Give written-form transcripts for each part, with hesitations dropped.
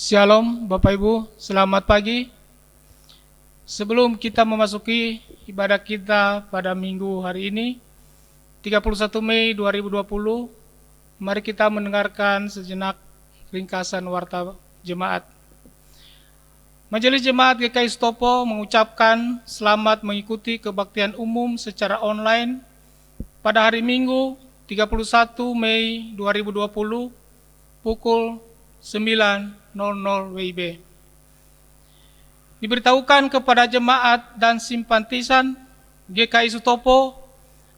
Shalom Bapak Ibu, selamat pagi. Sebelum kita memasuki ibadah kita pada minggu hari ini, 31 Mei 2020, mari kita mendengarkan sejenak ringkasan warta jemaat. Majelis Jemaat GKI Sutopo mengucapkan selamat mengikuti kebaktian umum secara online pada hari Minggu 31 Mei 2020 pukul 9.00 WIB. Diberitahukan kepada jemaat dan simpatisan GKI Sutopo,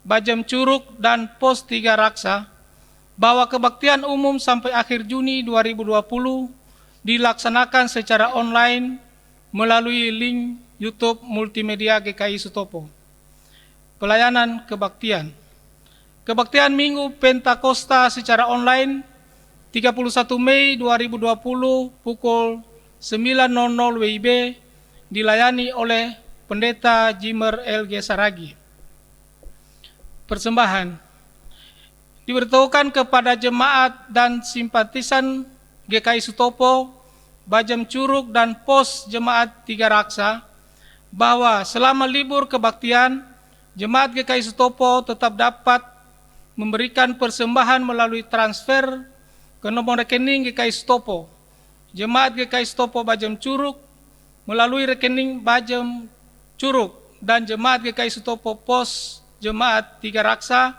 Bajem Curug, dan Pos 3 Raksa bahwa kebaktian umum sampai akhir Juni 2020 dilaksanakan secara online melalui link YouTube Multimedia GKI Sutopo. Pelayanan kebaktian. Kebaktian Minggu Pentakosta secara online 31 Mei 2020 pukul 9.00 WIB dilayani oleh Pendeta Jimer LG Saragi. Persembahan diberitahukan kepada jemaat dan simpatisan GKI Sutopo, Bajem Curug, dan Pos Jemaat 3 Raksa bahwa selama libur kebaktian, jemaat GKI Sutopo tetap dapat memberikan persembahan melalui transfer ke nomor rekening GKI Sutopo. Jemaat GKI Sutopo Bajem Curug melalui rekening Bajem Curug dan Jemaat GKI Sutopo Pos Jemaat 3 Raksa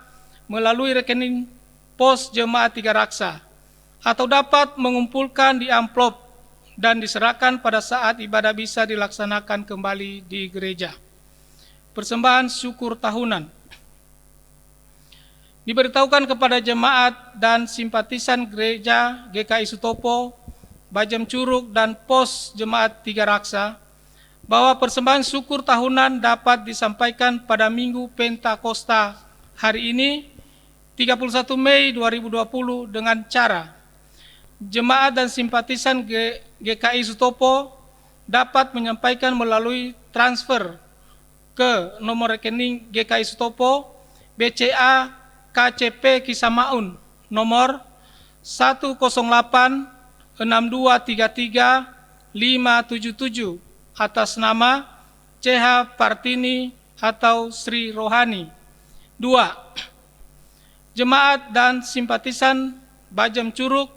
melalui rekening Pos Jemaat 3 Raksa, atau dapat mengumpulkan di amplop dan diserahkan pada saat ibadah bisa dilaksanakan kembali di gereja. Persembahan syukur tahunan diberitahukan kepada jemaat dan simpatisan gereja GKI Sutopo, Bajem Curug, dan Pos Jemaat 3 Raksa bahwa persembahan syukur tahunan dapat disampaikan pada Minggu Pentakosta hari ini 31 Mei 2020 dengan cara jemaat dan simpatisan GKI Sutopo dapat menyampaikan melalui transfer ke nomor rekening GKI Sutopo BCA KCP Kisamaun nomor 1086233 atas nama CH Partini atau Sri Rohani. 2. Jemaat dan simpatisan Bajem Curug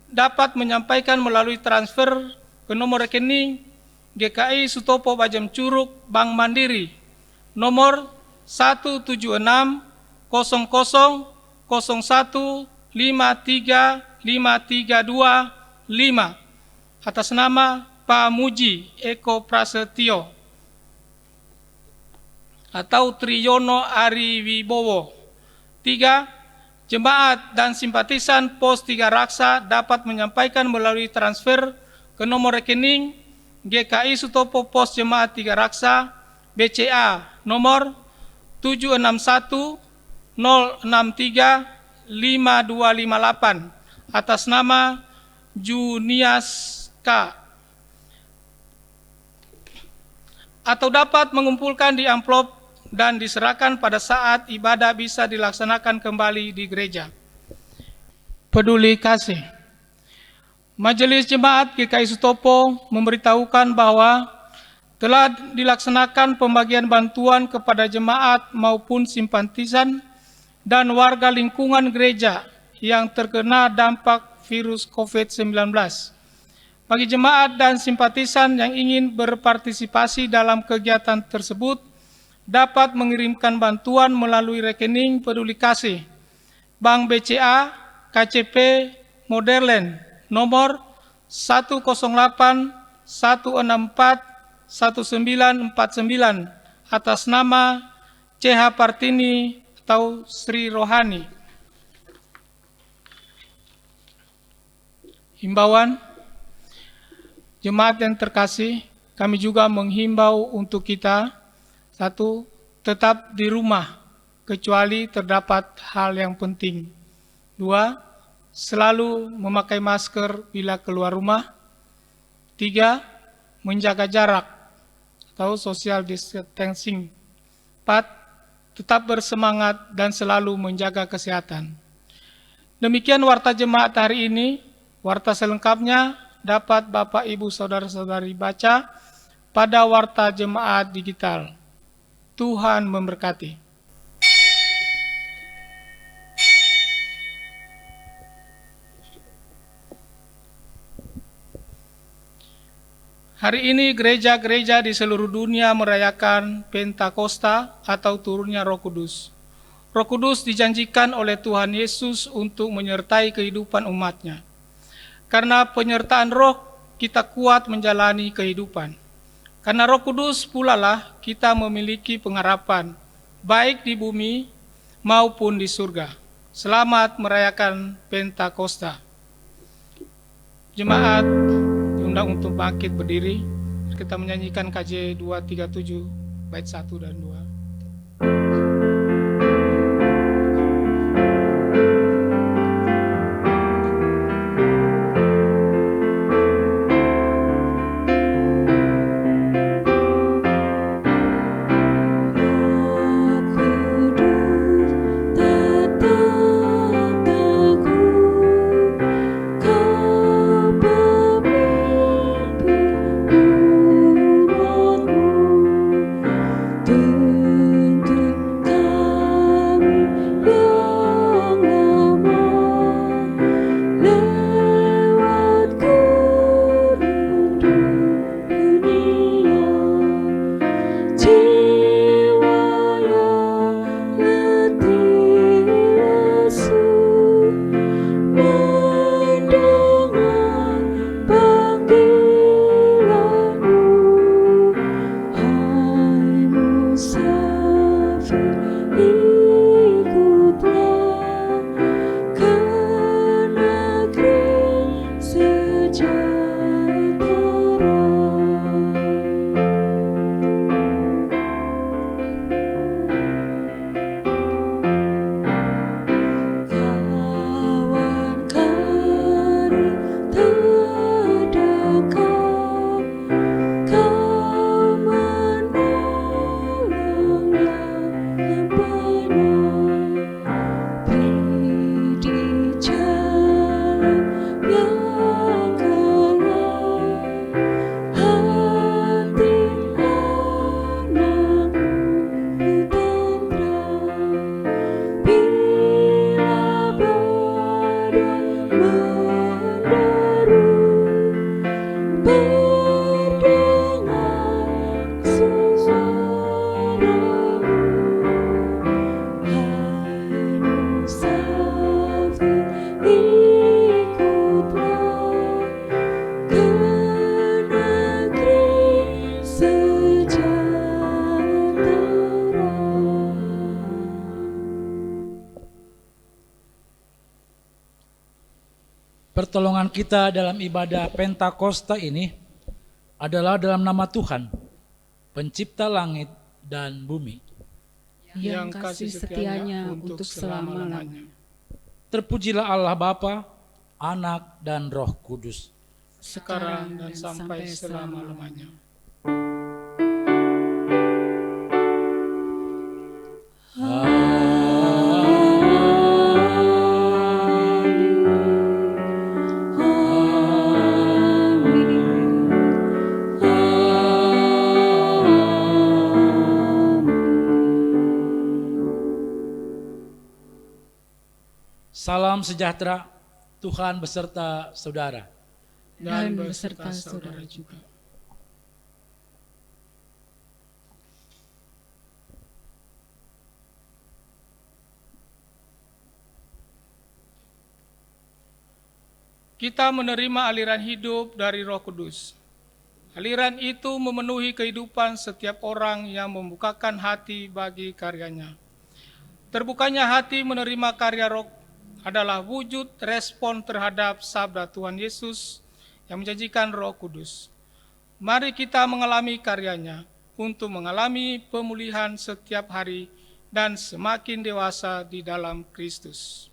dapat menyampaikan melalui transfer ke nomor rekening GKI Sutopo Bajem Curug Bank Mandiri nomor 176 0015353532 atas nama Pak Muji Eko Prasetyo atau Triyono Ari Wibowo. 3. Jemaat dan simpatisan Pos 3 Raksa dapat menyampaikan melalui transfer ke nomor rekening GKI Sutopo Pos Jemaat 3 Raksa BCA nomor 761 063 5258 atas nama Junias K. Atau dapat mengumpulkan di amplop dan diserahkan pada saat ibadah bisa dilaksanakan kembali di gereja. Peduli kasih. Majelis Jemaat GKI Sutopo memberitahukan bahwa telah dilaksanakan pembagian bantuan kepada jemaat maupun simpatisan dan warga lingkungan gereja yang terkena dampak virus COVID-19. Bagi jemaat dan simpatisan yang ingin berpartisipasi dalam kegiatan tersebut, dapat mengirimkan bantuan melalui rekening Peduli Kasih Bank BCA KCP Moderland nomor 108-164-1949 atas nama CH Partini atau Sri Rohani. Himbauan jemaat yang terkasih, kami juga menghimbau untuk kita, 1. Tetap di rumah kecuali terdapat hal yang penting. 2. Selalu memakai masker bila keluar rumah. 3. Menjaga jarak atau social distancing. 4. Tetap bersemangat dan selalu menjaga kesehatan. Demikian warta jemaat hari ini. Warta selengkapnya dapat Bapak Ibu Saudara-saudari baca pada Warta Jemaat Digital. Tuhan memberkati. Hari ini gereja-gereja di seluruh dunia merayakan Pentakosta atau turunnya Roh Kudus. Roh Kudus dijanjikan oleh Tuhan Yesus untuk menyertai kehidupan umat-Nya. Karena penyertaan Roh, kita kuat menjalani kehidupan. Karena Roh Kudus pula lah kita memiliki pengharapan, baik di bumi maupun di surga. Selamat merayakan Pentakosta. Jemaat diundang untuk bangkit berdiri. Kita menyanyikan KJ 237 bait 1 dan 2. Pertolongan kita dalam ibadah Pentakosta ini adalah dalam nama Tuhan, pencipta langit dan bumi, yang kasih setianya untuk selama-lamanya. Terpujilah Allah Bapa, Anak dan Roh Kudus, sekarang dan sampai selama-lamanya. Salam sejahtera, Tuhan beserta saudara. Dan beserta saudara juga. Kita menerima aliran hidup dari Roh Kudus. Aliran itu memenuhi kehidupan setiap orang yang membukakan hati bagi karyanya. Terbukanya hati menerima karya Roh adalah wujud respon terhadap sabda Tuhan Yesus yang menjanjikan Roh Kudus. Mari kita mengalami karyanya untuk mengalami pemulihan setiap hari dan semakin dewasa di dalam Kristus.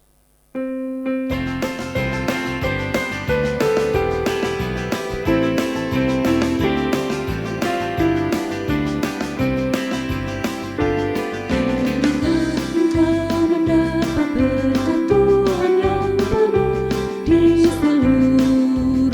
Di seluruh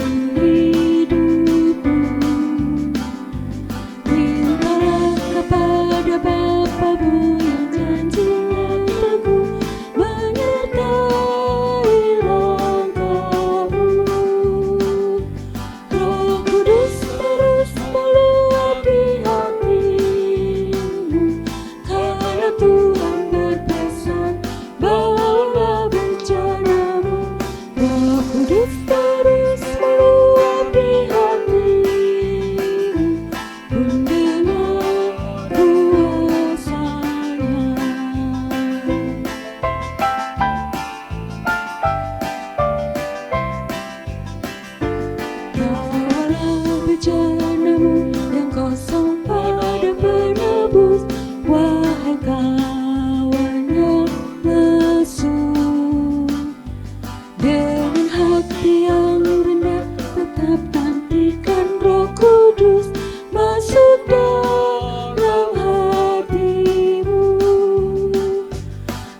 Roh Kudus masuk dalam hatimu.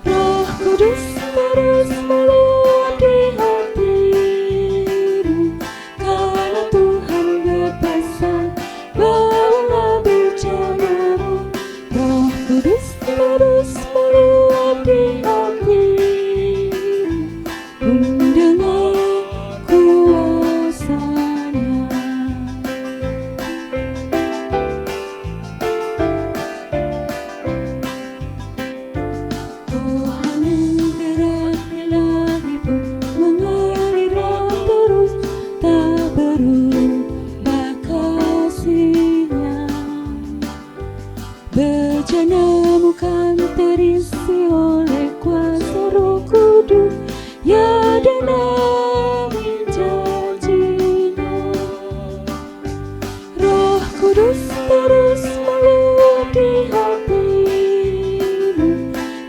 Roh Kudus terus meluap di hatimu, karena Tuhan berpesan, bawalah bicaramu. Roh Kudus terus meluap di hatimu, mendengar kuasa-Nya. Oh, angin dari langit pun mengalir terus, tak berubah kasih-Nya. Bejanamu kan terisi oleh kuasa Roh Kudus, ya, dan amin janji-Nya. Roh Kudus terus meluap di hatimu,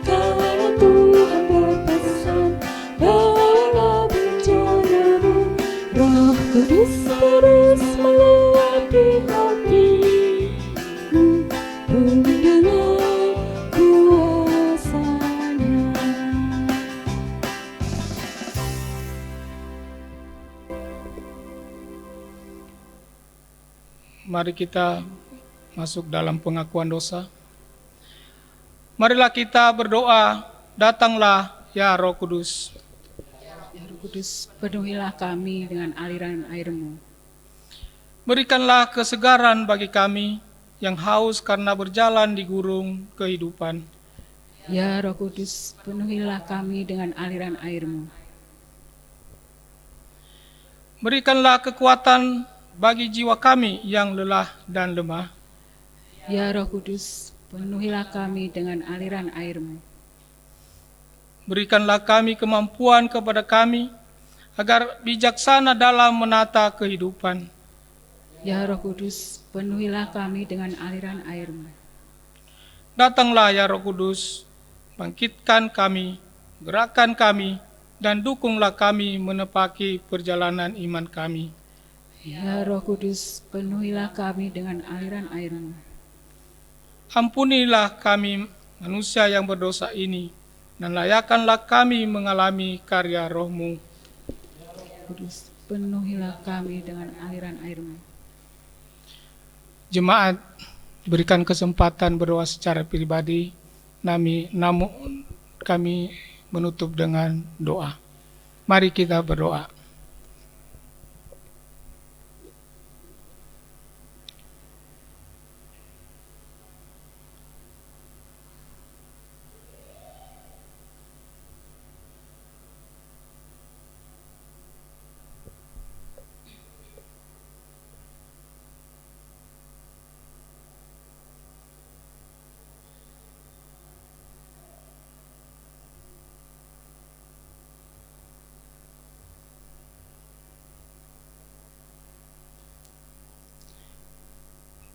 karena Tuhan berpesan, bawalah bicaramu. Roh Kudus terus meluap di hatimu, mendengar kuasa-Nya. Mari kita masuk dalam pengakuan dosa. Marilah kita berdoa, datanglah ya Roh Kudus. Ya Roh Kudus, penuhilah kami dengan aliran air-Mu. Berikanlah kesegaran bagi kami yang haus karena berjalan di gurun kehidupan. Ya Roh Kudus, penuhilah kami dengan aliran air-Mu. Berikanlah kekuatan bagi jiwa kami yang lelah dan lemah. Ya Roh Kudus, penuhilah kami dengan aliran air-Mu. Berikanlah kami kemampuan kepada kami agar bijaksana dalam menata kehidupan. Ya Roh Kudus, penuhilah kami dengan aliran air-Mu. Datanglah ya Roh Kudus, bangkitkan kami, gerakkan kami, dan dukunglah kami menepaki perjalanan iman kami. Ya Roh Kudus, penuhilah kami dengan aliran air-Mu. Ampunilah kami manusia yang berdosa ini, dan layakkanlah kami mengalami karya Roh-Mu. Kudus, penuhilah kami dengan aliran air-Mu. Jemaat, berikan kesempatan berdoa secara pribadi. Namun kami menutup dengan doa. Mari kita berdoa.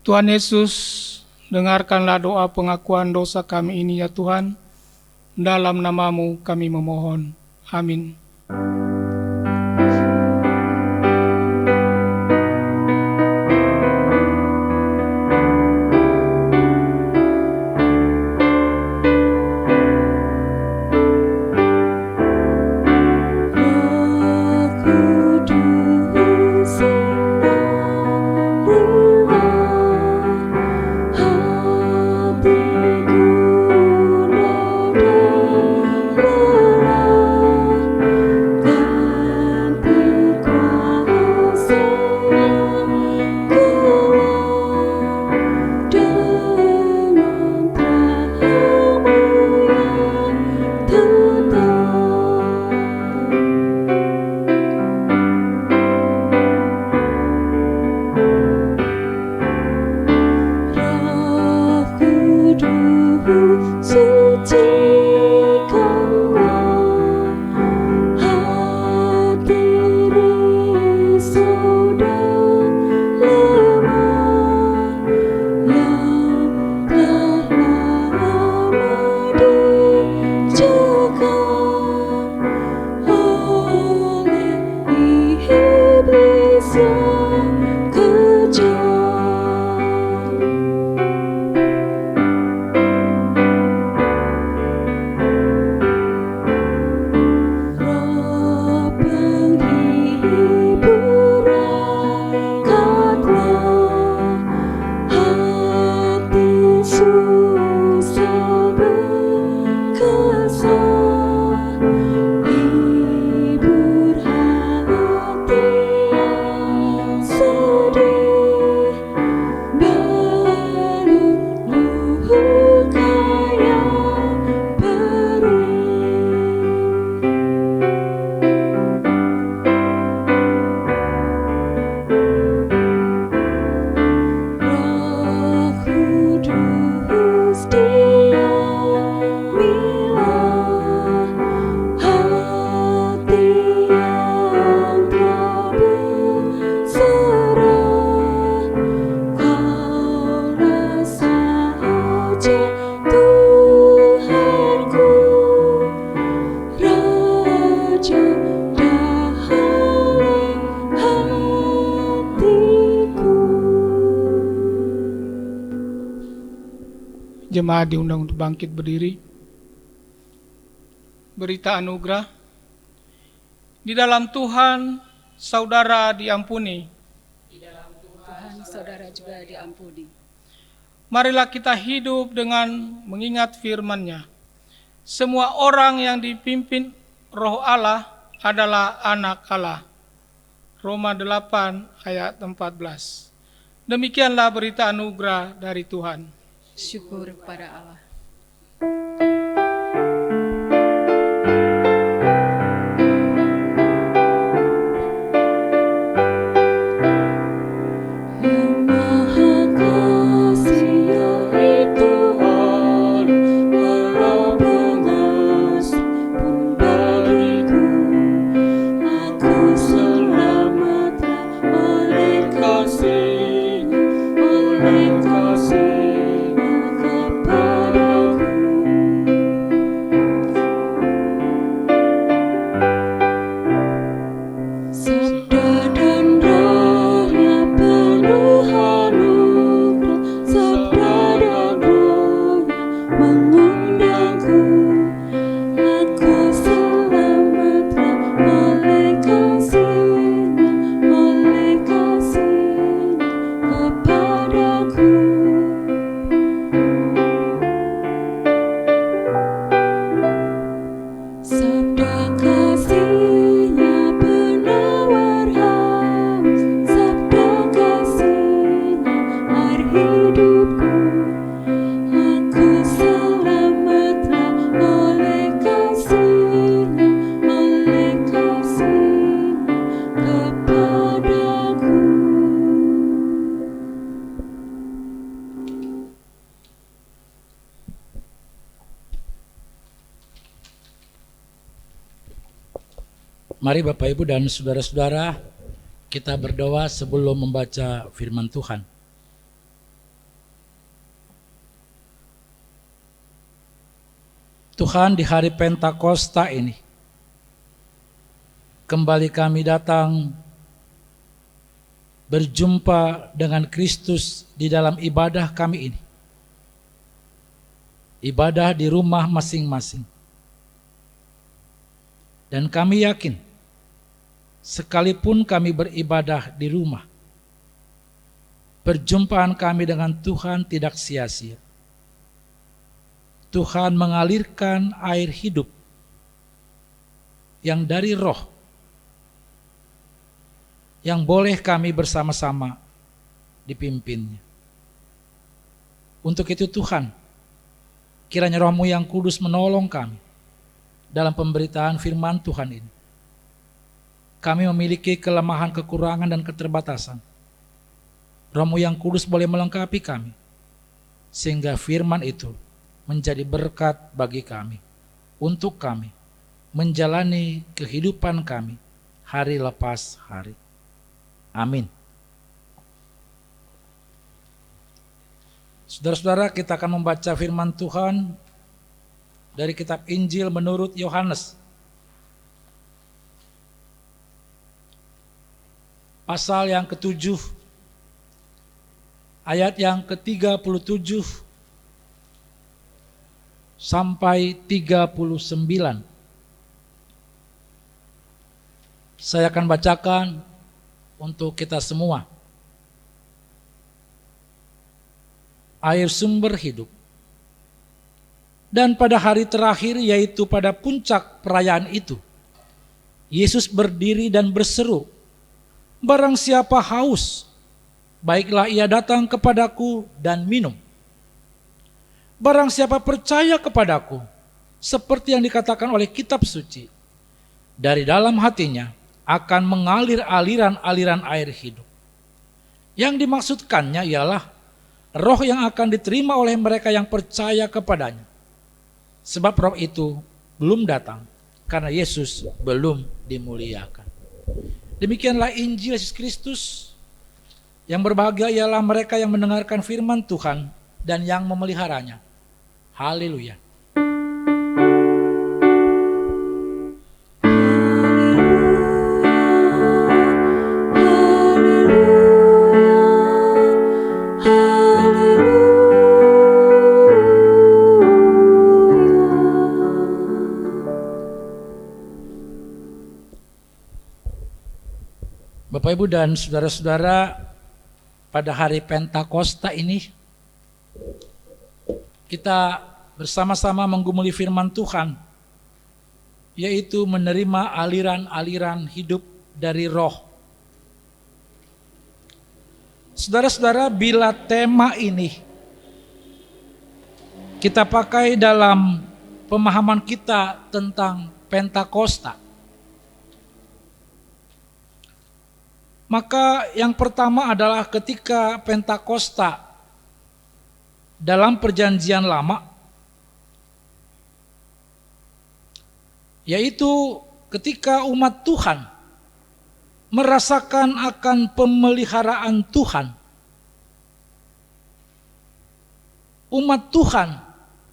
Tuhan Yesus, dengarkanlah doa pengakuan dosa kami ini ya Tuhan. Dalam nama-Mu kami memohon. Amin. Roh Kudus sinarilah hatiku lelah, Jemaat diundang untuk bangkit berdiri. Berita anugerah. Di dalam Tuhan, saudara diampuni. Tuhan saudara juga diampuni. Marilah kita hidup dengan mengingat firman-Nya. Semua orang yang dipimpin Roh Allah adalah anak Allah. Roma 8 ayat 14. Demikianlah berita anugerah dari Tuhan. Syukur kepada Allah. Yang Maha Kasih yaitu Allah pengasih pun bagiku. Aku selamatlah oleh kasih-Nya kepadaku. Sabda dan rohnya penuh anugerah, sabda dan rohnya mengundangku. Aku selamatlah oleh kasih-Nya kepadaku. Sabda kasih-Nya penawar haus, sabda kasih-Nya air hidupku. Aku selamatlah oleh kasih-Nya kepadaku. Mari Bapak Ibu dan saudara-saudara, kita berdoa sebelum membaca firman Tuhan. Tuhan, di hari Pentakosta ini, kembali kami datang berjumpa dengan Kristus di dalam ibadah kami ini. Ibadah di rumah masing-masing. Dan kami yakin, sekalipun kami beribadah di rumah, perjumpaan kami dengan Tuhan tidak sia-sia. Tuhan mengalirkan air hidup yang dari Roh, yang boleh kami bersama-sama dipimpinnya. Untuk itu Tuhan, kiranya Roh-Mu yang kudus menolong kami dalam pemberitaan firman Tuhan ini. Kami memiliki kelemahan, kekurangan, dan keterbatasan. Roh-Mu yang kudus boleh melengkapi kami, sehingga firman itu menjadi berkat bagi kami, untuk kami menjalani kehidupan kami hari lepas hari. Amin. Saudara-saudara, kita akan membaca firman Tuhan dari kitab Injil menurut Yohanes, pasal yang ke-7, ayat yang ke-37 sampai 39. Saya akan bacakan untuk kita semua. Air sumber hidup. Dan pada hari terakhir, yaitu pada puncak perayaan itu, Yesus berdiri dan berseru, "Barang siapa haus, baiklah ia datang kepadaku dan minum. Barang siapa percaya kepadaku, seperti yang dikatakan oleh kitab suci, dari dalam hatinya akan mengalir aliran-aliran air hidup." Yang dimaksudkannya ialah Roh yang akan diterima oleh mereka yang percaya kepadanya. Sebab Roh itu belum datang karena Yesus belum dimuliakan. Demikianlah Injil Yesus Kristus. Yang berbahagia ialah mereka yang mendengarkan firman Tuhan dan yang memeliharanya. Haleluya. Bapak Ibu dan saudara-saudara, pada hari Pentakosta ini kita bersama-sama menggumuli firman Tuhan, yaitu menerima aliran-aliran hidup dari Roh. Saudara-saudara, bila tema ini kita pakai dalam pemahaman kita tentang Pentakosta, maka yang pertama adalah ketika Pentakosta dalam perjanjian lama, yaitu ketika umat Tuhan merasakan akan pemeliharaan Tuhan. Umat Tuhan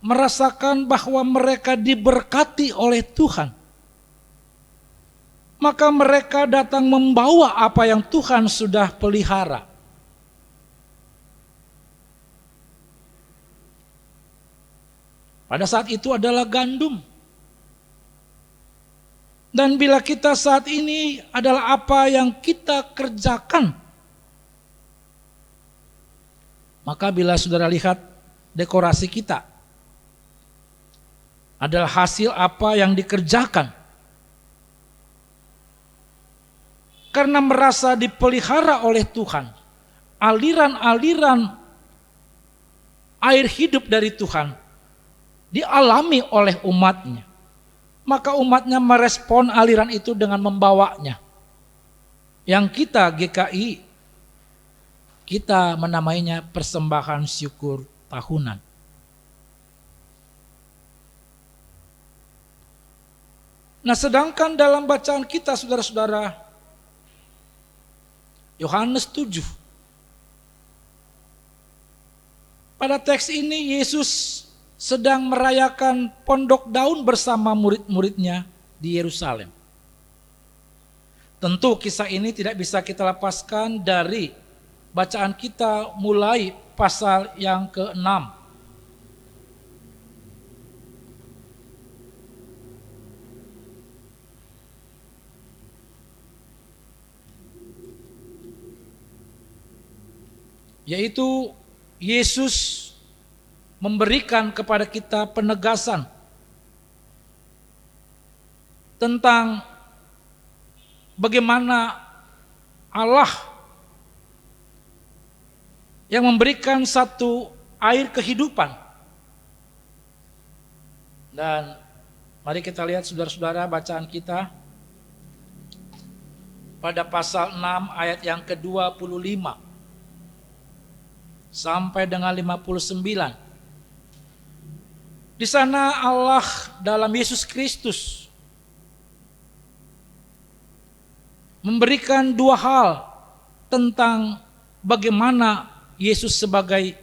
merasakan bahwa mereka diberkati oleh Tuhan. Maka mereka datang membawa apa yang Tuhan sudah pelihara. Pada saat itu adalah gandum. Dan bila kita saat ini adalah apa yang kita kerjakan, maka bila saudara lihat dekorasi kita adalah hasil apa yang dikerjakan. Karena merasa dipelihara oleh Tuhan, aliran-aliran air hidup dari Tuhan dialami oleh umatnya. Maka umatnya merespon aliran itu dengan membawanya. Yang kita GKI, kita menamainya persembahan syukur tahunan. Nah, sedangkan dalam bacaan kita saudara-saudara, Yohanes 7. Pada teks ini Yesus sedang merayakan pondok daun bersama murid-muridnya di Yerusalem. Tentu kisah ini tidak bisa kita lepaskan dari bacaan kita mulai pasal yang ke-6. Yaitu Yesus memberikan kepada kita penegasan tentang bagaimana Allah yang memberikan satu air kehidupan. Dan mari kita lihat saudara-saudara bacaan kita pada pasal 6 ayat yang ke-25 sampai dengan 59. Di sana Allah dalam Yesus Kristus memberikan dua hal tentang bagaimana Yesus sebagai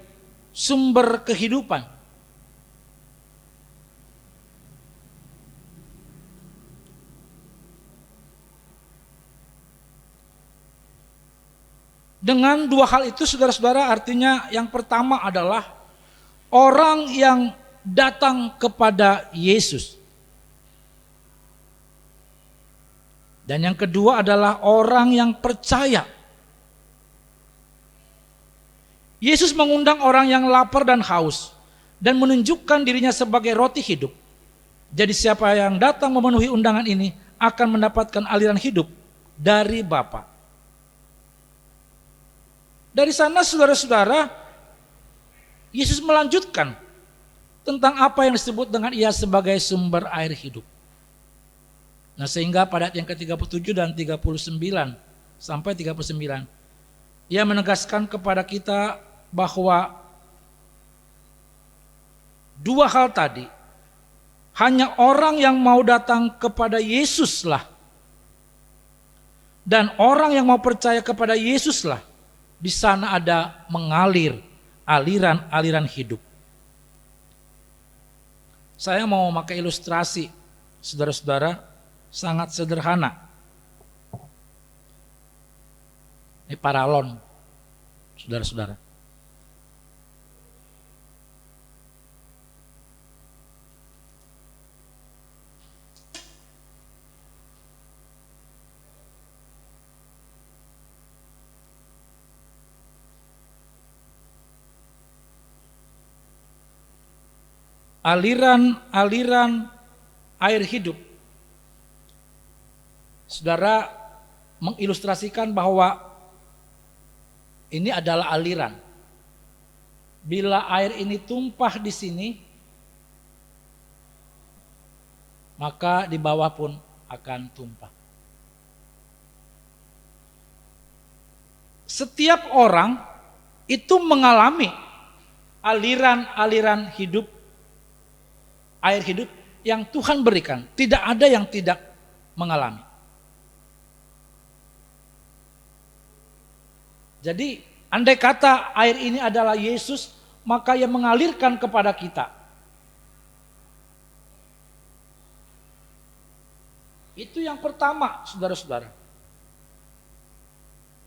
sumber kehidupan. Dengan dua hal itu saudara-saudara, artinya yang pertama adalah orang yang datang kepada Yesus. Dan yang kedua adalah orang yang percaya. Yesus mengundang orang yang lapar dan haus dan menunjukkan dirinya sebagai roti hidup. Jadi siapa yang datang memenuhi undangan ini akan mendapatkan aliran hidup dari Bapa. Dari sana saudara-saudara, Yesus melanjutkan tentang apa yang disebut dengan ia sebagai sumber air hidup. Nah, sehingga pada ayat yang ke-37 dan 39 sampai 39, ia menegaskan kepada kita bahwa dua hal tadi, hanya orang yang mau datang kepada Yesuslah dan orang yang mau percaya kepada Yesuslah, di sana ada mengalir aliran-aliran hidup. Saya mau memakai ilustrasi, saudara-saudara, sangat sederhana. Ini paralon, saudara-saudara. aliran-aliran air hidup. Saudara mengilustrasikan bahwa ini adalah aliran. Bila air ini tumpah di sini, maka di bawah pun akan tumpah. Setiap orang itu mengalami aliran-aliran hidup, air hidup yang Tuhan berikan. Tidak ada yang tidak mengalami. Jadi andai kata air ini adalah Yesus, maka Ia mengalirkan kepada kita. Itu yang pertama, saudara-saudara.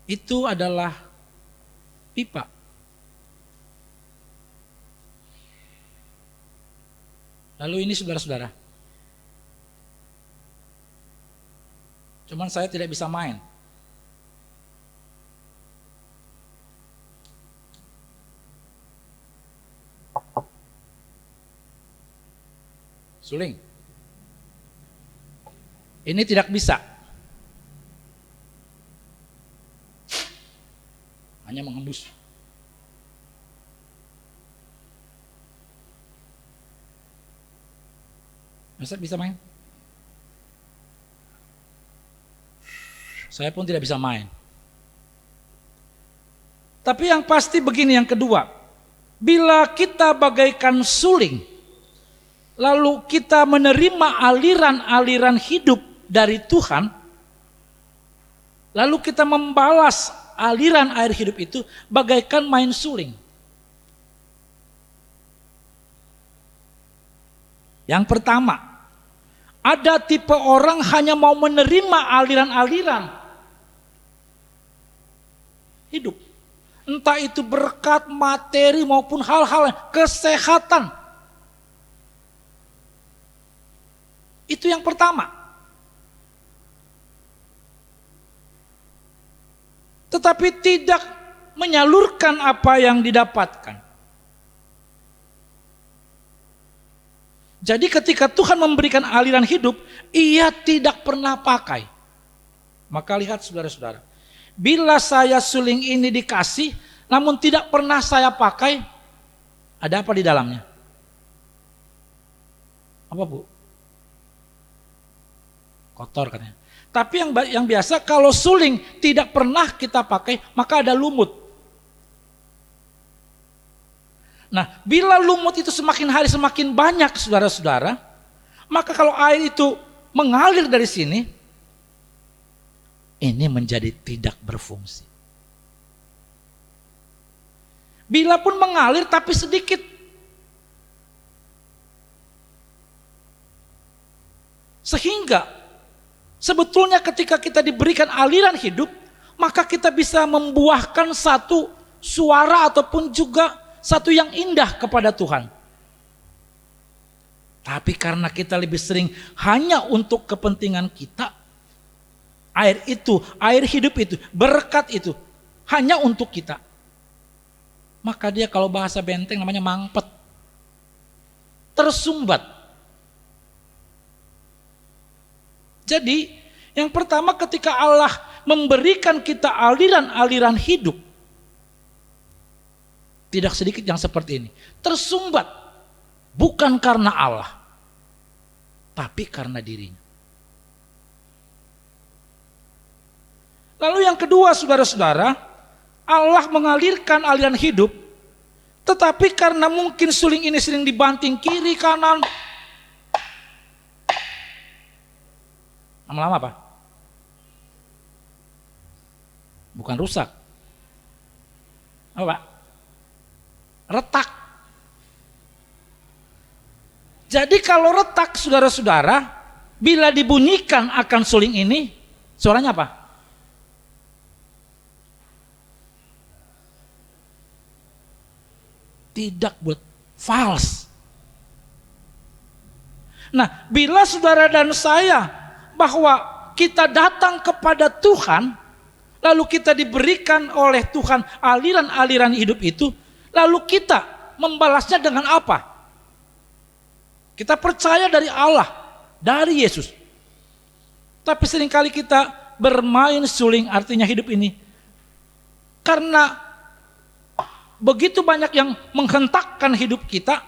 Itu adalah pipa. Lalu ini saudara-saudara. Cuman saya tidak bisa main. Suling. Ini tidak bisa. Hanya mengembus. Bisa main? Saya pun tidak bisa main. Tapi yang pasti begini, yang kedua. Bila kita bagaikan suling, lalu kita menerima aliran-aliran hidup dari Tuhan, lalu kita membalas aliran air hidup itu bagaikan main suling. Yang pertama, ada tipe orang hanya mau menerima aliran-aliran hidup. Entah itu berkat, materi maupun hal-hal kesehatan. Itu yang pertama. Tetapi tidak menyalurkan apa yang didapatkan. Jadi ketika Tuhan memberikan aliran hidup, Ia tidak pernah pakai. Maka lihat saudara-saudara, bila saya suling ini dikasih, namun tidak pernah saya pakai, ada apa di dalamnya? Apa Bu? Kotor katanya. Tapi yang biasa kalau suling tidak pernah kita pakai, maka ada lumut. Nah, bila lumut itu semakin hari semakin banyak saudara-saudara, maka kalau air itu mengalir dari sini, ini menjadi tidak berfungsi. Bila pun mengalir tapi sedikit, sehingga sebetulnya ketika kita diberikan aliran hidup, maka kita bisa membuahkan satu suara ataupun juga satu yang indah kepada Tuhan. Tapi karena kita lebih sering hanya untuk kepentingan kita, air itu, air hidup itu, berkat itu hanya untuk kita, maka dia kalau bahasa benteng namanya mangpet, tersumbat. Jadi yang pertama ketika Allah memberikan kita aliran-aliran hidup, tidak sedikit yang seperti ini, tersumbat bukan karena Allah, tapi karena dirinya. Lalu yang kedua saudara-saudara, Allah mengalirkan aliran hidup, tetapi karena mungkin suling ini sering dibanting kiri kanan, lama-lama apa? Bukan rusak. Apa Pak? Retak. Jadi kalau retak saudara-saudara, bila dibunyikan akan suling ini, suaranya apa? Tidak buat fals. Nah, bila saudara dan saya bahwa kita datang kepada Tuhan, lalu kita diberikan oleh Tuhan aliran-aliran hidup itu, lalu kita membalasnya dengan apa? Kita percaya dari Allah, dari Yesus. Tapi seringkali kita bermain suling artinya hidup ini. Karena begitu banyak yang menghentakkan hidup kita,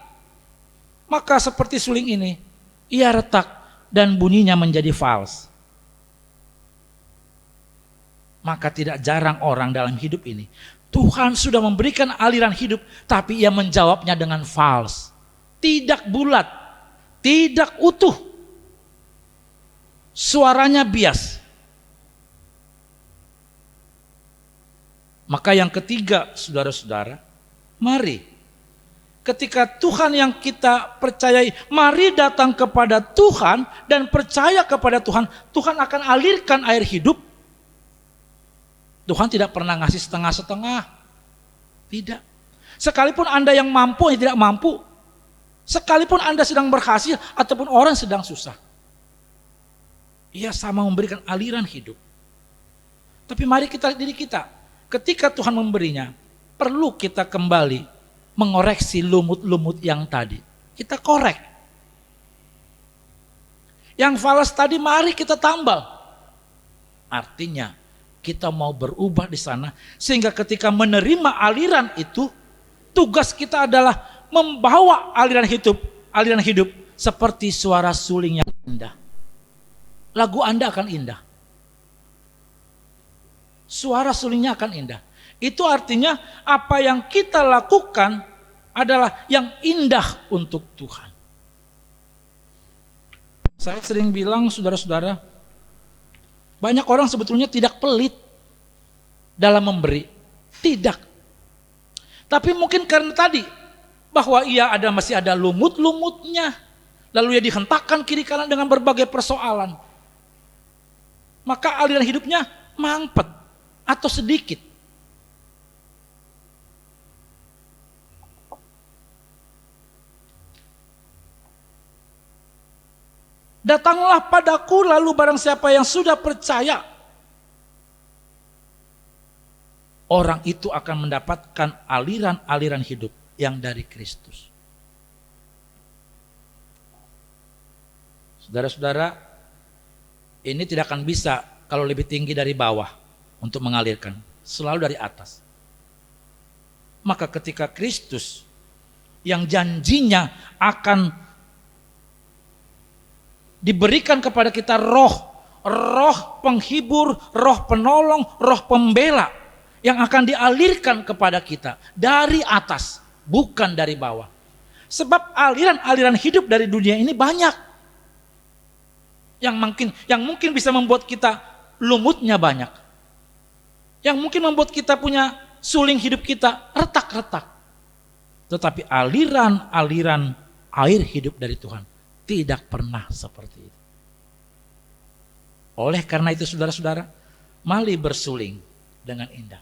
maka seperti suling ini, ia retak dan bunyinya menjadi false. Maka tidak jarang orang dalam hidup ini, Tuhan sudah memberikan aliran hidup, tapi ia menjawabnya dengan false. Tidak bulat, tidak utuh. Suaranya bias. Maka yang ketiga, saudara-saudara, mari ketika Tuhan yang kita percayai, mari datang kepada Tuhan dan percaya kepada Tuhan. Tuhan akan alirkan air hidup. Tuhan tidak pernah ngasih setengah-setengah. Tidak. Sekalipun Anda yang mampu, yang tidak mampu. Sekalipun Anda sedang berhasil ataupun orang sedang susah. Ia sama memberikan aliran hidup. Tapi mari kita lihat diri kita. Ketika Tuhan memberinya, perlu kita kembali mengoreksi lumut-lumut yang tadi. Kita korek. Yang falas tadi mari kita tambal. Artinya kita mau berubah di sana sehingga ketika menerima aliran itu, tugas kita adalah membawa aliran hidup seperti suara suling yang indah. Lagu Anda akan indah. Suara sulingnya akan indah. Itu artinya apa yang kita lakukan adalah yang indah untuk Tuhan. Saya sering bilang saudara-saudara, banyak orang sebetulnya tidak pelit dalam memberi. Tidak. Tapi mungkin karena tadi, bahwa ia masih ada lumut-lumutnya. Lalu ia dihentakkan kiri kanan dengan berbagai persoalan. Maka aliran hidupnya mampet atau sedikit. Datanglah padaku lalu barang siapa yang sudah percaya, orang itu akan mendapatkan aliran-aliran hidup yang dari Kristus. Saudara-saudara, ini tidak akan bisa kalau lebih tinggi dari bawah untuk mengalirkan, selalu dari atas. Maka ketika Kristus yang janjinya akan diberikan kepada kita roh penghibur, roh penolong, roh pembela yang akan dialirkan kepada kita dari atas, bukan dari bawah. Sebab aliran-aliran hidup dari dunia ini banyak. Yang mungkin bisa membuat kita lumutnya banyak. Yang mungkin membuat kita punya suling hidup kita retak-retak. Tetapi aliran-aliran air hidup dari Tuhan tidak pernah seperti itu. Oleh karena itu saudara-saudara, mari bersuling dengan indah.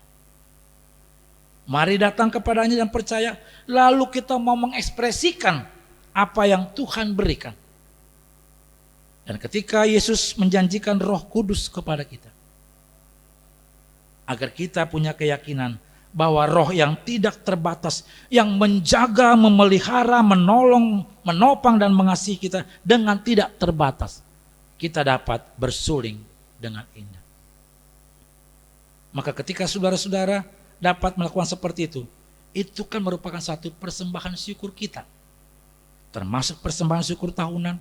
Mari datang kepadanya dan percaya, lalu kita mau mengekspresikan apa yang Tuhan berikan. Dan ketika Yesus menjanjikan Roh Kudus kepada kita, agar kita punya keyakinan bahwa roh yang tidak terbatas, yang menjaga, memelihara, menolong, menopang dan mengasihi kita dengan tidak terbatas, kita dapat bersuling dengan indah. Maka ketika saudara-saudara dapat melakukan seperti itu kan merupakan satu persembahan syukur kita. Termasuk persembahan syukur tahunan.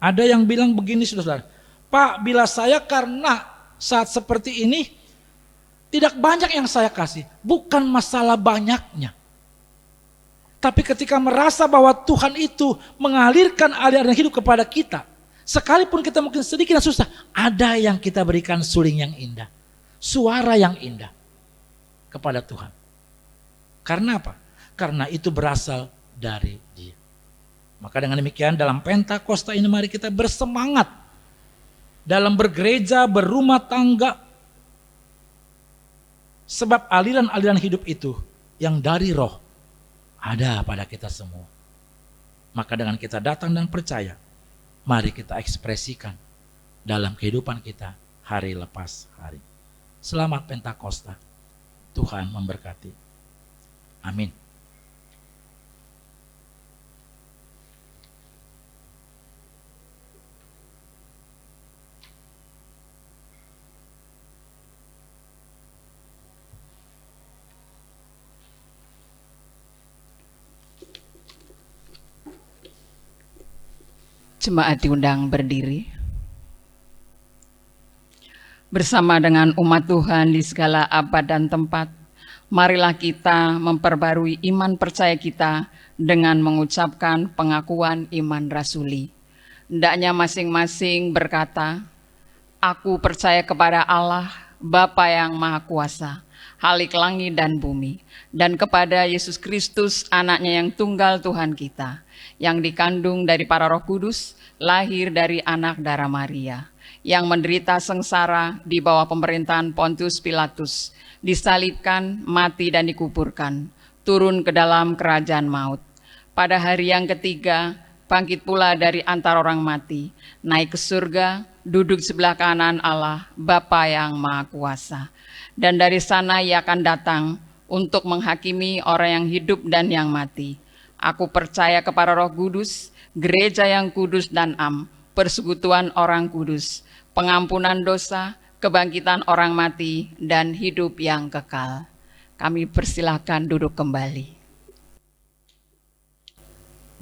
Ada yang bilang begini saudara-saudara, Pak, bila saya karena saat seperti ini tidak banyak yang saya kasih, bukan masalah banyaknya. Tapi ketika merasa bahwa Tuhan itu mengalirkan aliran hidup kepada kita, sekalipun kita mungkin sedikit dan susah, ada yang kita berikan suling yang indah, suara yang indah kepada Tuhan. Karena apa? Karena itu berasal dari Dia. Maka dengan demikian dalam Pentakosta ini mari kita bersemangat dalam bergereja, berumah tangga. Sebab aliran-aliran hidup itu yang dari roh ada pada kita semua. Maka dengan kita datang dan percaya, mari kita ekspresikan dalam kehidupan kita hari lepas hari. Selamat Pentakosta. Tuhan memberkati. Amin. Jemaat diundang berdiri. Bersama dengan umat Tuhan di segala abad dan tempat, marilah kita memperbarui iman percaya kita dengan mengucapkan pengakuan iman rasuli. Hendaknya masing-masing berkata, "Aku percaya kepada Allah, Bapa yang Maha Kuasa, Khalik langit dan bumi, dan kepada Yesus Kristus, anaknya yang tunggal Tuhan kita, yang dikandung dari para roh kudus, lahir dari anak darah Maria, yang menderita sengsara di bawah pemerintahan Pontius Pilatus, disalibkan, mati dan dikuburkan, turun ke dalam kerajaan maut. Pada hari yang ketiga, bangkit pula dari antara orang mati, naik ke surga, duduk sebelah kanan Allah, Bapa yang Maha Kuasa. Dan dari sana ia akan datang untuk menghakimi orang yang hidup dan yang mati. Aku percaya kepada Roh Kudus, gereja yang kudus dan persekutuan orang kudus, pengampunan dosa, kebangkitan orang mati, dan hidup yang kekal." Kami persilahkan duduk kembali.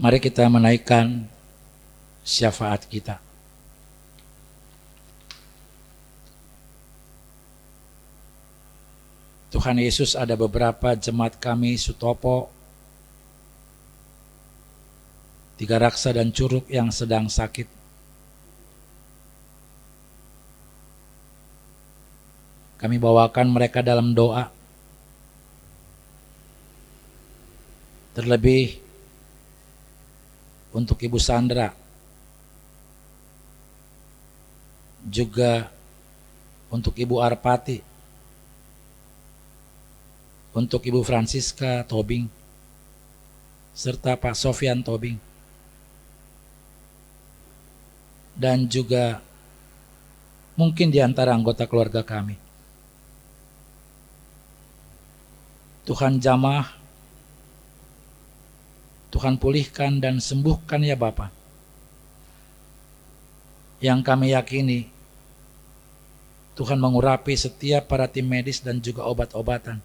Mari kita menaikkan syafaat kita. Tuhan Yesus, ada beberapa jemaat kami Sutopo, Tiga Raksa dan Curug yang sedang sakit. Kami bawakan mereka dalam doa. Terlebih untuk Ibu Sandra, juga untuk Ibu Arpati, untuk Ibu Francisca Tobing, serta Pak Sofian Tobing, dan juga mungkin di antara anggota keluarga kami. Tuhan jamah, Tuhan pulihkan dan sembuhkan ya Bapa. Yang kami yakini, Tuhan mengurapi setiap para tim medis dan juga obat-obatan.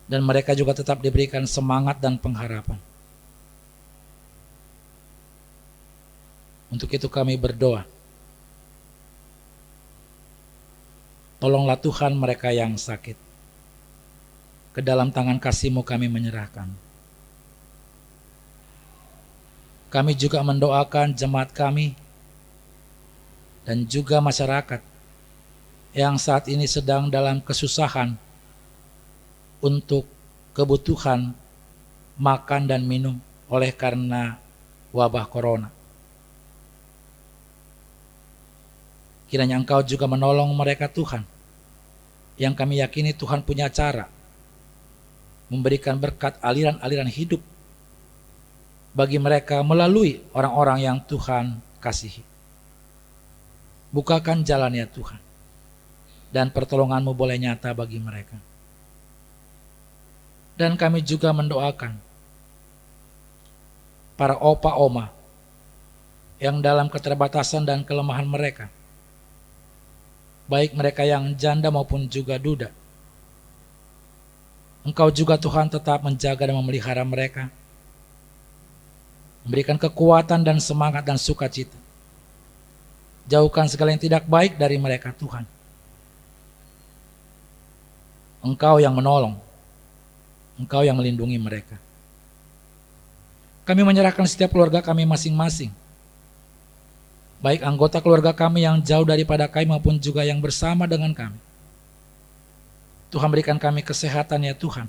Dan mereka juga tetap diberikan semangat dan pengharapan. Untuk itu kami berdoa. Tolonglah Tuhan mereka yang sakit. Ke dalam tangan kasih-Mu kami menyerahkan. Kami juga mendoakan jemaat kami dan juga masyarakat yang saat ini sedang dalam kesusahan untuk kebutuhan makan dan minum oleh karena wabah corona. Kiranya Engkau juga menolong mereka Tuhan, yang kami yakini Tuhan punya cara memberikan berkat aliran-aliran hidup bagi mereka melalui orang-orang yang Tuhan kasihi. Bukakan jalan ya Tuhan, dan pertolongan-Mu boleh nyata bagi mereka. Dan kami juga mendoakan para opa oma yang dalam keterbatasan dan kelemahan mereka, baik mereka yang janda maupun juga duda. Engkau juga Tuhan tetap menjaga dan memelihara mereka, memberikan kekuatan dan semangat dan sukacita. Jauhkan segala yang tidak baik dari mereka Tuhan. Engkau yang menolong, Engkau yang melindungi mereka. Kami menyerahkan setiap keluarga kami masing-masing, baik anggota keluarga kami yang jauh daripada kami maupun juga yang bersama dengan kami. Tuhan berikan kami kesehatan ya Tuhan.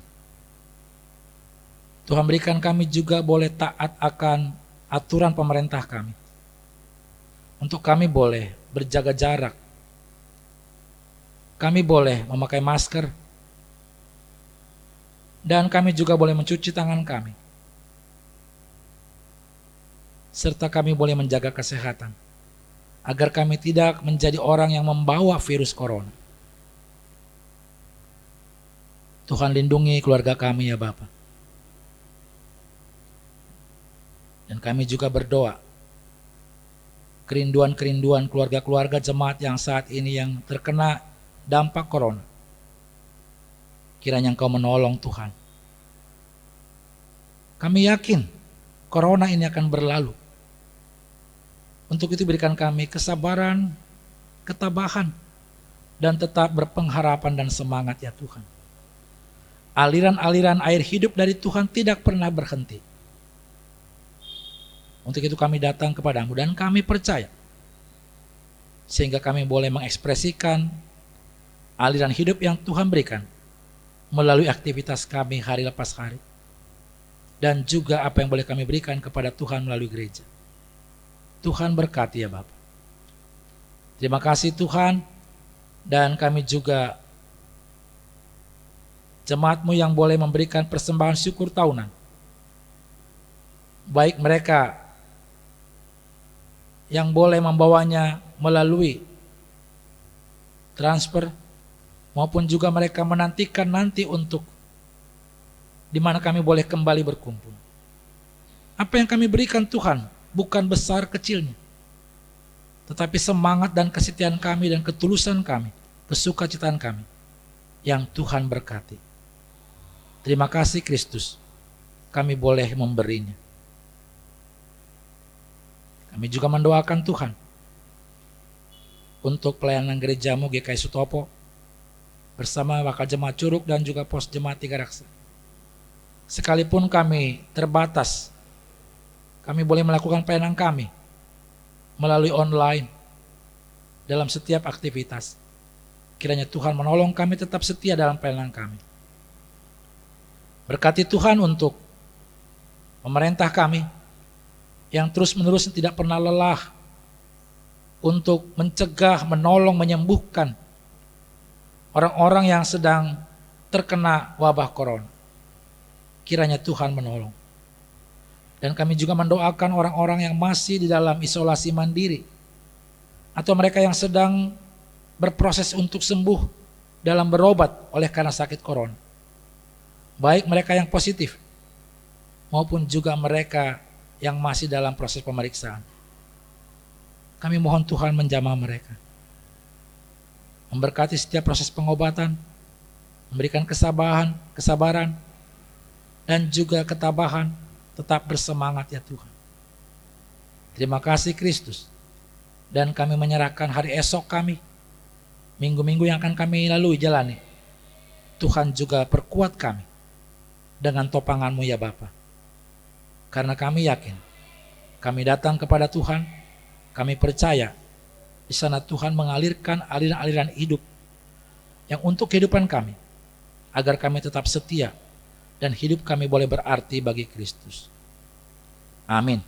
Tuhan berikan kami juga boleh taat akan aturan pemerintah kami. Untuk kami boleh berjaga jarak. Kami boleh memakai masker. Dan kami juga boleh mencuci tangan kami. Serta kami boleh menjaga kesehatan, agar kami tidak menjadi orang yang membawa virus corona. Tuhan lindungi keluarga kami ya Bapa. Dan kami juga berdoa, kerinduan-kerinduan keluarga-keluarga jemaat yang saat ini yang terkena dampak corona. Kiranya Engkau menolong Tuhan. Kami yakin corona ini akan berlalu. Untuk itu berikan kami kesabaran, ketabahan, dan tetap berpengharapan dan semangat ya Tuhan. Aliran-aliran air hidup dari Tuhan tidak pernah berhenti. Untuk itu kami datang kepadamu dan kami percaya, sehingga kami boleh mengekspresikan aliran hidup yang Tuhan berikan melalui aktivitas kami hari lepas hari, dan juga apa yang boleh kami berikan kepada Tuhan melalui gereja. Tuhan berkati ya Bapak. Terima kasih Tuhan, dan kami juga jemaat-Mu yang boleh memberikan persembahan syukur tahunan. Baik mereka yang boleh membawanya melalui transfer, maupun juga mereka menantikan nanti untuk di mana kami boleh kembali berkumpul. Apa yang kami berikan Tuhan bukan besar kecilnya, tetapi semangat dan kesetiaan kami dan ketulusan kami, kesukacitaan kami yang Tuhan berkati. Terima kasih Kristus, kami boleh memberinya. Kami juga mendoakan Tuhan untuk pelayanan gerejamu GKI Sutopo bersama Wakil Jemaat Curug dan juga Pos Jemaat Tiga Raksa. Sekalipun kami terbatas, kami boleh melakukan pelayanan kami melalui online dalam setiap aktivitas. Kiranya Tuhan menolong kami tetap setia dalam pelayanan kami. Berkati Tuhan untuk pemerintah kami yang terus-menerus tidak pernah lelah untuk mencegah, menolong, menyembuhkan orang-orang yang sedang terkena wabah corona. Kiranya Tuhan menolong. Dan kami juga mendoakan orang-orang yang masih di dalam isolasi mandiri, atau mereka yang sedang berproses untuk sembuh dalam berobat oleh karena sakit corona. Baik mereka yang positif maupun juga mereka yang masih dalam proses pemeriksaan. Kami mohon Tuhan menjamah mereka, memberkati setiap proses pengobatan, memberikan kesabaran, dan juga ketabahan, tetap bersemangat ya Tuhan. Terima kasih Kristus. Dan kami menyerahkan hari esok kami, minggu-minggu yang akan kami lalui jalani. Tuhan juga perkuat kami dengan topangan-Mu ya Bapa. Karena kami yakin, kami datang kepada Tuhan, kami percaya di sana Tuhan mengalirkan aliran-aliran hidup yang untuk kehidupan kami, agar kami tetap setia dan hidup kami boleh berarti bagi Kristus. Amin.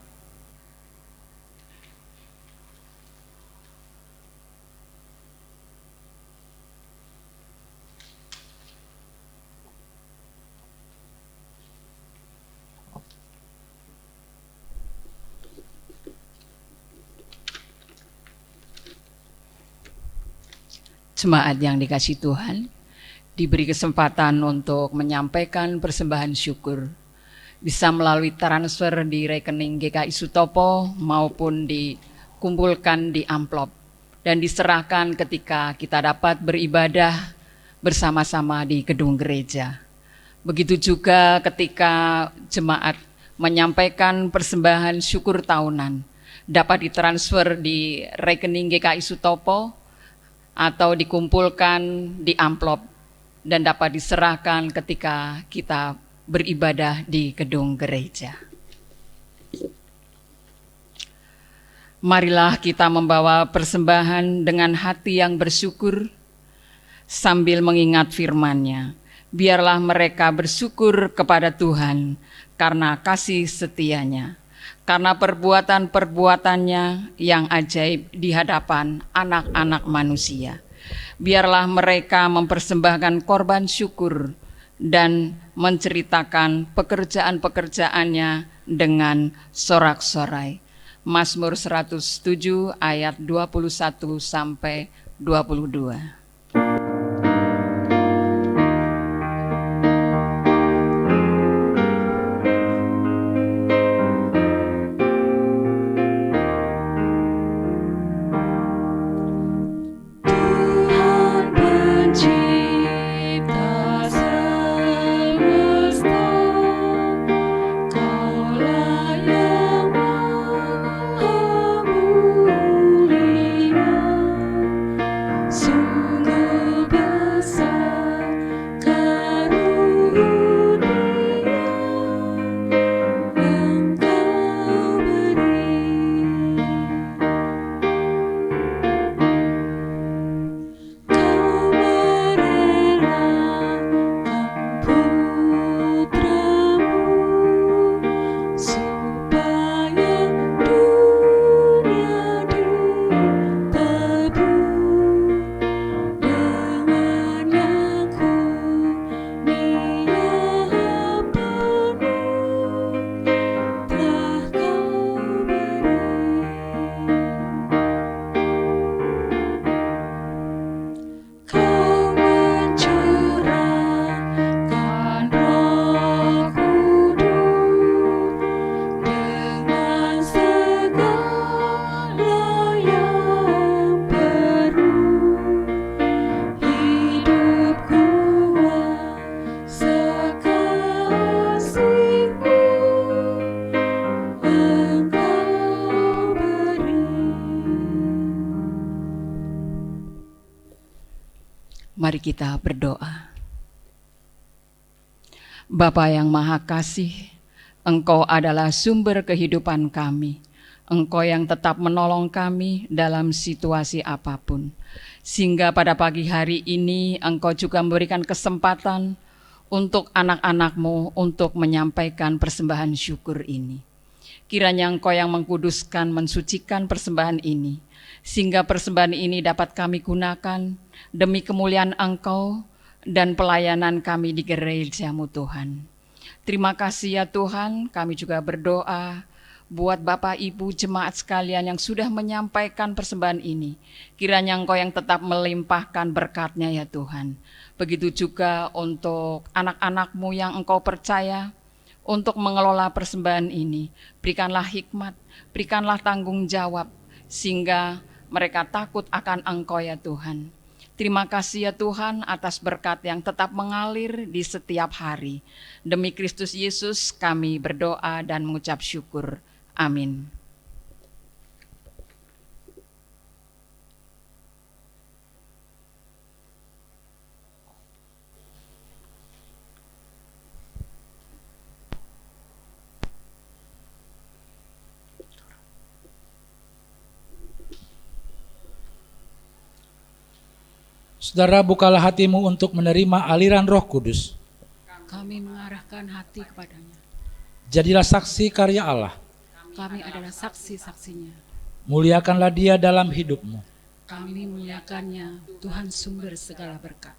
Jemaat yang dikasihi Tuhan, diberi kesempatan untuk menyampaikan persembahan syukur, bisa melalui transfer di rekening GKI Sutopo maupun dikumpulkan di amplop dan diserahkan ketika kita dapat beribadah bersama-sama di gedung gereja. Begitu juga ketika jemaat menyampaikan persembahan syukur tahunan, dapat ditransfer di rekening GKI Sutopo atau dikumpulkan di amplop dan dapat diserahkan ketika kita beribadah di gedung gereja. Marilah kita membawa persembahan dengan hati yang bersyukur sambil mengingat firman-Nya. Biarlah mereka bersyukur kepada Tuhan karena kasih setia-Nya, karena perbuatan-perbuatannya yang ajaib di hadapan anak-anak manusia. Biarlah mereka mempersembahkan korban syukur dan menceritakan pekerjaan-pekerjaannya dengan sorak-sorai. Mazmur 107 ayat 21 sampai 22. Kaulah yang maha Mari kita berdoa. Bapa yang Maha Kasih, Engkau adalah sumber kehidupan kami. Engkau yang tetap menolong kami dalam situasi apapun. Sehingga pada pagi hari ini Engkau juga memberikan kesempatan untuk anak-anak-Mu untuk menyampaikan persembahan syukur ini. Kiranya Engkau yang mengkuduskan, mensucikan persembahan ini, sehingga persembahan ini dapat kami gunakan demi kemuliaan Engkau dan pelayanan kami di gereja-Mu Tuhan. Terima kasih ya Tuhan, kami juga berdoa buat Bapak Ibu jemaat sekalian yang sudah menyampaikan persembahan ini. Kiranya Engkau yang tetap melimpahkan berkat-Nya ya Tuhan. Begitu juga untuk anak-anak-Mu yang Engkau percaya untuk mengelola persembahan ini. Berikanlah hikmat, berikanlah tanggung jawab, sehingga mereka takut akan Engkau ya Tuhan. Terima kasih ya Tuhan atas berkat yang tetap mengalir di setiap hari. Demi Kristus Yesus kami berdoa dan mengucap syukur. Amin. Saudara, bukalah hatimu untuk menerima aliran Roh Kudus. Kami mengarahkan hati kepadanya. Jadilah saksi karya Allah. Kami adalah saksi-saksinya. Muliakanlah Dia dalam hidupmu. Kami memuliakannya, Tuhan sumber segala berkat.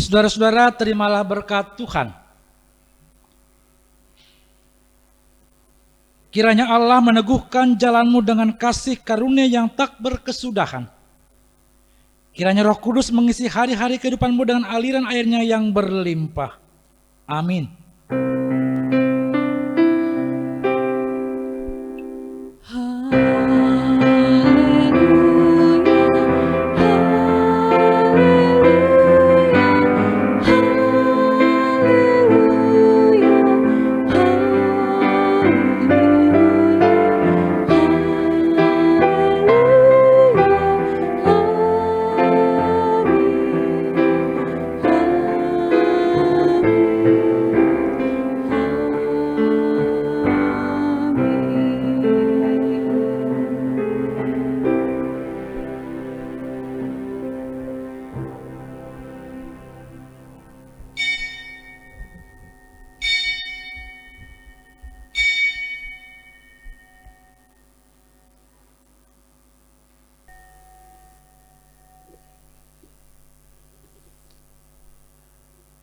Saudara-saudara, terimalah berkat Tuhan. Kiranya Allah meneguhkan jalanmu dengan kasih karunia yang tak berkesudahan. Kiranya Roh Kudus mengisi hari-hari kehidupanmu dengan aliran airnya yang berlimpah. Amin.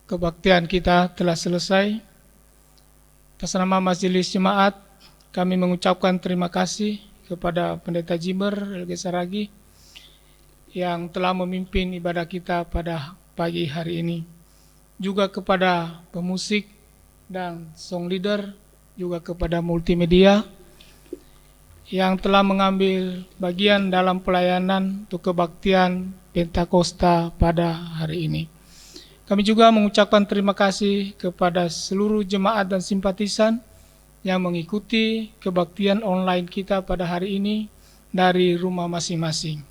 kebaktian kita telah selesai. Atas nama Majelis Jemaat, kami mengucapkan terima kasih kepada Pendeta Jimber LG Saragi yang telah memimpin ibadah kita pada pagi hari ini. Juga kepada pemusik dan song leader, juga kepada multimedia yang telah mengambil bagian dalam pelayanan untuk kebaktian Pentakosta pada hari ini. Kami juga mengucapkan terima kasih kepada seluruh jemaat dan simpatisan yang mengikuti kebaktian online kita pada hari ini dari rumah masing-masing.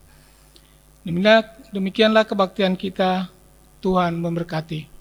Demikianlah kebaktian kita. Tuhan memberkati.